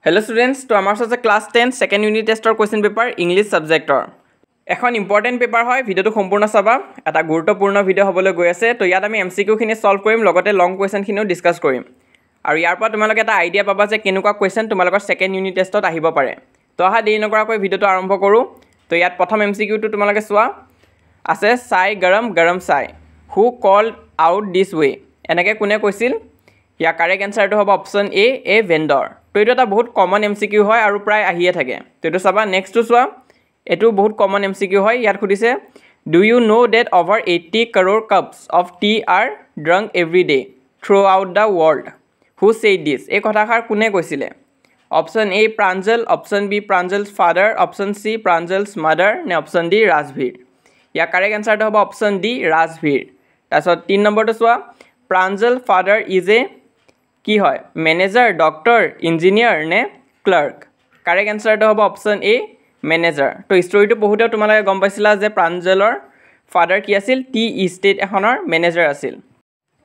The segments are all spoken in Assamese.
Hello students, to our class 10 second unit test or question paper English subject or এখন important paper হয় ভিডিওটো সম্পূৰ্ণ চাবা এটা গুৰুত্বপূৰ্ণ ভিডিও হ'বলৈ গৈ আছে তো ইয়াত আমি MCQ খিনি সলভ কৰিম লগতে লং কোৱেশ্চন খিনিও ডিসকাস কৰিম আৰু ইয়াৰ পৰা তোমালোকে এটা আইডিয়া পাবা যে কেনেকুৱা কোৱেশ্চন তোমালোকৰ সেকেন্ড ইউনিট টেষ্টত আহিব পাৰে তো আহা দেৰি নকৰাকৈ ভিডিওটো আৰম্ভ কৰো তো ইয়াত প্ৰথম MCQ টো তোমালোকে চোৱা আছে চাই গৰম গৰম চাই হু কল্ড আউট দিস ৱে এনেকৈ কোনে কৈছিল ইয়াৰ কাৰেক্ট আনসাৰটো হ'ব অপচন এ ভেন্ডৰ তো এটা এটা বহুত কমন MCQ হয় আৰু প্ৰায় আহিয়ে থাকে তো এটো চাবা নেক্সটটো চোৱা এটো বহুত কমন MCQ হয় ইয়াত খুদিছে do you know that over 80 crore cups of tea are drunk every day throughout the world who said this এই কথাষাৰ কোনে কৈছিলে option A Pranjal option B Pranjal's father option C Pranjal's mother নে অপচন ডি ৰাজভীৰ ইয়াৰ কাৰেক্ট আনসাৰটো হ'ব অপচন ডি ৰাজভীৰ তাৰছত 3 নম্বৰটো চোৱা প্ৰাঞ্জল father is a কি হয় ম্যানেজাৰ ডক্টৰ ইঞ্জিনিয়াৰ নে ক্লাৰ্ক কাৰেক্ট আনসাৰটো হ'ব অপচন এ ম্যানেজাৰ তো ষ্টৰীটো পঢ়োতে তোমালোকে গম পাইছিলা যে প্ৰাঞ্জলৰ ফাদাৰ কি আছিল টি ষ্টেট এখনৰ ম্যানেজাৰ আছিল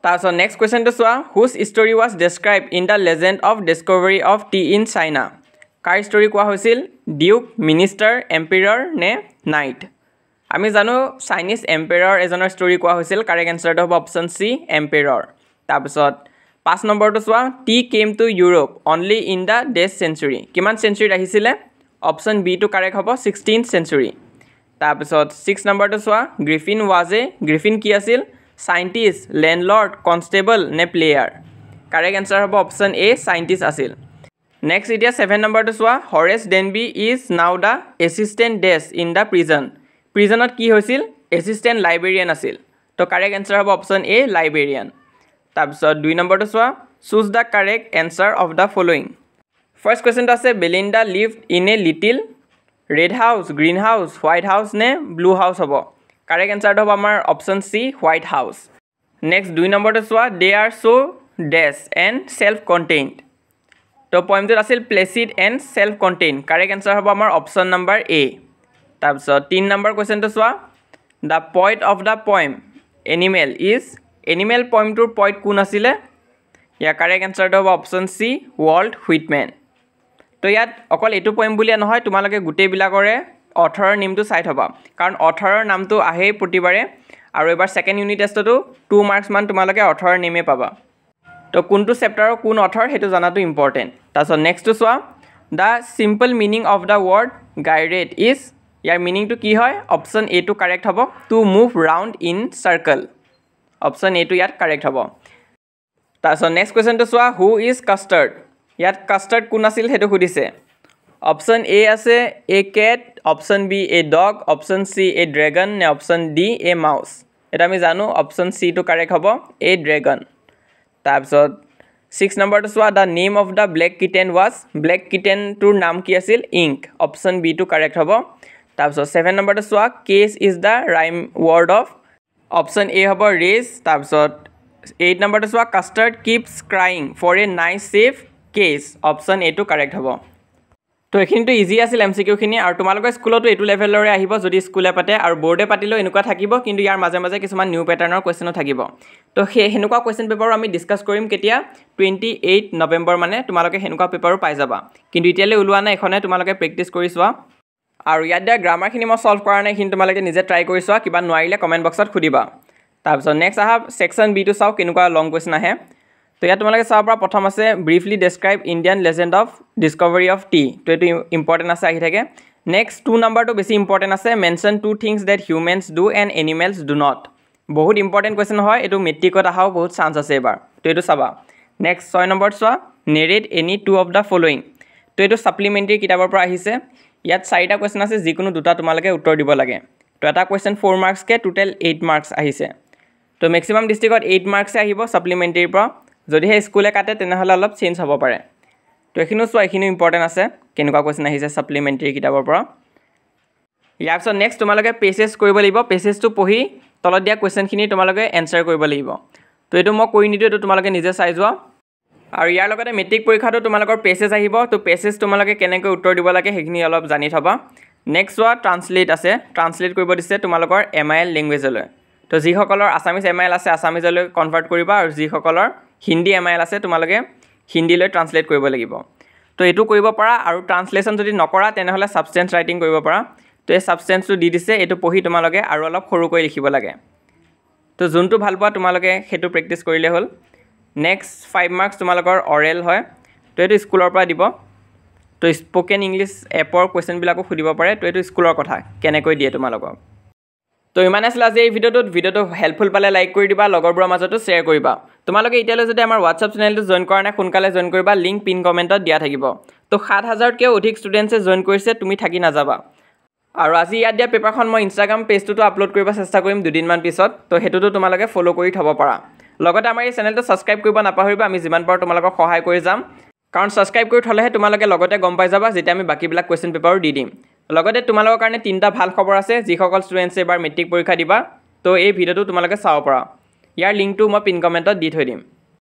তাৰছত নেক্সট কোৱেশ্চনটো চোৱা whose story was described in the legend of discovery of tea in China কাৰ ষ্টৰী কোৱা হৈছিল ডিউক মিনিষ্টাৰ এম্পায়াৰ নে নাইট আমি জানো চাইনিজ এম্পায়াৰ এজনৰ ষ্টৰী কোৱা হৈছিল কাৰেক্ট আনসাৰটো হ'ব অপচন সি এম্পায়াৰ তাৰপিছত 5 নম্বৰটো চোৱা tea came to Europe only in the ডেছ চেঞ্চুৰী কিমান চেঞ্চুৰীত আহিছিলে অপচন বি টু কাৰেক্ট হ'ব 16th চেঞ্চুৰী তাৰপিছত 6 নম্বৰটো চোৱা গ্ৰিফিন ওয়াজ এ গ্ৰিফিন কি আছিল সাইন্টিষ্ট ল্যান্ডলৰ্ড কনস্টেবল নে প্লেয়াৰ কাৰেক্ট আনসাৰ হ'ব অপচন এ সাইন্টিষ্ট আছিল নেক্সট এতিয়া 7 নম্বৰটো চোৱা হৰেছ ডেনবি is now da assistant dash in the প্ৰিজনত কি হৈছিল এসিস্টেন্ট লাইব্ৰেৰিয়ান আছিল তো কাৰেক্ট আনসাৰ হ'ব অপচন এ লাইব্ৰেৰিয়ান তাৰপিছত 2 নম্বৰটো চোৱা choose the correct answer of the following first কোৱেশ্চনটো আছে Belinda lived in a little red house green house white house নে ব্লু হাউস হ'ব কাৰেক্ট আনসাৰটো হ'ব আমাৰ option C white house next 2 নম্বৰটো চোৱা they are so dash and self contained তো পয়েমটোত আছিল placid and self contained correct answer হ'ব আমাৰ অপচন নম্বৰ এ তাৰপিছত 3 নম্বৰ কোৱেশ্চনটো চোৱা the poet of the poem animal is animal পয়েমটোৰ পয়েট কোন আছিলে ইয়াৰ কাৰেক্ট আনসাৰটো হ'ব অপচন সি ৱল্ট হুইটমেন তো ইয়াত অকল এটো পয়েম বুলিয়া নহয় তোমালোকে গুটেবিলাকৰে অথৰৰ নেমটো চাই থবা কাৰণ অথৰৰ নামটো আহে প্ৰতিবাৰে আৰু এবাৰ সেকেন্ড ইউনিট টেষ্টটো 2 মাৰ্কস মান তোমালোকে অথৰৰ নেমে পাবা তো কোনটো চেপ্টাৰৰ কোন অথৰ হেতু জানাটো ইম্পৰ্টেন্ট তাৰছত নেক্সটটো চোৱা the simple meaning of the word guided is ইয়াৰ মিনিংটো কি হয় অপচন এ টু কাৰেক্ট হ'ব to move round in circle option A টু ইয়াত কাৰেক্ট হ'ব তাৰছত নেক্সট কোৱেশ্চনটো চোৱা হু ইজ কাষ্টাৰ্ড ইয়াত কাষ্টাৰ্ড কোন আছিল হেতু খুদিছে অপচন এ আছে a cat option B a dog option C a dragon নে অপচন ডি এ মাউস এটা আমি জানো অপচন সি টু কাৰেক্ট হ'ব এ ড্ৰেগন তাৰপিছত 6 নম্বৰটো চোৱা the name of the black kitten was black kitten টুৰ নাম কি আছিল ইংক অপচন বি টু কাৰেক্ট হ'ব তাৰপিছত 7 নম্বৰটো চোৱা cage is the rhyme word of option A হ'ব ৰেজ তাৰপিছত 8 নম্বৰটো চোৱা custard keeps crying for a nice safe cage option A টু কাৰেক্ট হ'ব তো এখিনিটো ইজি আছিল MCQ খিনি আৰু তোমালোকৰ স্কুলতো এটো লেভেলৰে আহিব যদি স্কুলে পাতে আৰু বোৰ্ডে পাতিলেও এনেকুৱা থাকিব কিন্তু ইয়াৰ মাজে মাজে কিছুমান নিউ প্যাটাৰ্নৰ কোৱেশ্চনো থাকিব তো হেনেকুৱা কোৱেশ্চন পেপাৰো আমি ডিসকাস কৰিম কেতিয়া 28 নৱেম্বৰ মানে তোমালোকে হেনেকুৱা পেপাৰো পাই যাবা কিন্তু এতিয়ালৈ ওলোৱা নাই এখনে তোমালোকে প্ৰেক্টিস কৰি চোৱা আৰু ইয়াত দিয়া গ্ৰামাৰ খিনি মই সলভ কৰা নাই কিন্তু তোমালোকে নিজে ট্ৰাই কৰি চোৱা কিবা নোৱাৰিলে কমেন্ট বক্সত খুদিবা তাৰপিছত নেক্সট আহা সেকশন বি টু চাও কেনেকুৱা লং কোৱেশ্চন আহে তো ইয়াত তোমালোকে চাব পৰা প্ৰথম আছে briefly describe Indian legend of discovery of tea তো এটো ইম্পৰ্টেন্ট আছে আহি থাকে নেক্সট 2 নম্বৰটো বেছি ইম্পৰ্টেন্ট আছে mention two things that humans do and animals do not বহুত ইম্পৰ্টেন্ট কোৱেশ্চন হয় এটো মেট্ৰিকত আহাও বহুত চান্স আছে এবাৰ তো এটো চাবা নেক্সট 6 নম্বৰ চোৱা narrate any two of the following তো এটো সাপ্লিমেন্টাৰী কিতাবৰ পৰা আহিছে ইয়াত 4টা কোৱেশ্চন আছে যিকোনো দুটা তোমালোকে উত্তৰ দিব লাগে তো এটা কোৱেশ্চন 4 মাৰ্কস কে টোটাল 8 মাৰ্কস আহিছে তো ম্যাক্সিমাম ডিস্ট্ৰিক্টত 8 মাৰ্কস আহিব সাপ্লিমেন্টাৰীৰ পৰা যদি হে স্কুলে কাটে তেনেহলে অলপ চেঞ্জ হ'ব পাৰে তো এখিনো চোৱা এখিনো ইম্পৰ্টেন্ট আছে কেনেকুৱা কোৱেশ্চন আহিছে সাপ্লিমেন্টাৰী কিতাবৰ পৰা ইয়াৰ পিছত নেক্সট তোমালোকে পেছেজ কৰিব লাগিব পেছেজটো পঢ়ি তলত দিয়া কোৱেশ্চন খিনি তোমালোকে এনসাৰ কৰিব লাগিব তো এটো মই কৈ নিদিও এটো তোমালোকে নিজে চাই যোৱা আৰু ইয়াৰ লগতে মেট্ৰিক পৰীক্ষাটো তোমালোকৰ পেছেজ আহিব তো পেছেজ তোমালোকে কেনেকৈ উত্তৰ দিব লাগে হেখিনি অলপ জানি থবা নেক্সট ওয়া ট্ৰান্সলেট আছে ট্ৰান্সলেট কৰিব দিছে তোমালোকৰ MIL ল্যাঙ্গুৱেজলৈ তো যিসকলৰ আসামিজ MIL আছে আসামিজলৈ কনভাৰ্ট কৰিবা আৰু যিসকলৰ হিন্দী MIL আছে তোমালোকে হিন্দীলৈ ট্ৰান্সলেট কৰিব লাগিব তো এইটো কৰিব পাৰা আৰু ট্ৰান্সলেশ্যন যদি নকৰা তেনেহ'লে ছাবষ্টেন্স ৰাইটিং কৰিব পাৰা তো এই ছাবষ্টেন্সটো দি দিছে এইটো পঢ়ি তোমালোকে আৰু অলপ সৰুকৈ লিখিব লাগে তো যোনটো ভাল পোৱা তোমালোকে সেইটো প্ৰেক্টিছ কৰিলে হ'ল নেক্সট 5 মাৰ্কছ তোমালোকৰ অৰেল হয় তো এইটো স্কুলৰ পৰা দিব তো স্পোকেন ইংলিছ এপৰ কুৱেশ্যনবিলাকো সুধিব পাৰে তো এইটো স্কুলৰ কথা কেনেকৈ দিয়ে তোমালোকক তো ইমানে আছিল আজি এই ভিডিঅ'টো হেল্পফুল পালে লাইক কৰি দিবা লগৰবোৰৰ মাজতো শ্বেয়াৰ কৰিবা তোমালোকে এতিয়ালৈ যদি আমাৰ হোৱাটছআপ চেনেলটো জইন কৰা নাই সোনকালে জইন কৰিবা লিংক পিন কমেণ্টত দিয়া থাকিব তো 7000তকৈও অধিক ষ্টুডেণ্টছে জইন কৰিছে তুমি থাকি নাযাবা আৰু আজি ইয়াত দিয়া পেপাৰখন মই ইনষ্টাগ্ৰাম পেজটোতো আপলোড কৰিব চেষ্টা কৰিম দুদিনমান পিছত তো সেইটোতো তোমালোকে ফ'ল' কৰি থ'ব পাৰা লগতে আমাৰ এই চেনেলটো ছাবস্ক্ৰাইব কৰিব নাপাহৰিবা আমি যিমান পাৰোঁ তোমালোকক সহায় কৰি যাম কাৰণ ছাবস্ক্ৰাইব কৰি থ'লেহে তোমালোকে লগতে গম পাই যাবা যেতিয়া আমি বাকীবিলাক কুৱেশ্যন পেপাৰো দি দিম লগতে তোমালোকৰ কাৰণে 3টা ভাল খবৰ আছে যিসকল ষ্টুডেণ্টছে এবাৰ মেট্ৰিক পৰীক্ষা দিবা তো এই ভিডিঅ'টো তোমালোকে চাব পাৰা ইয়াৰ লিংকটো মই পিন কমেণ্টত দি থৈ দিম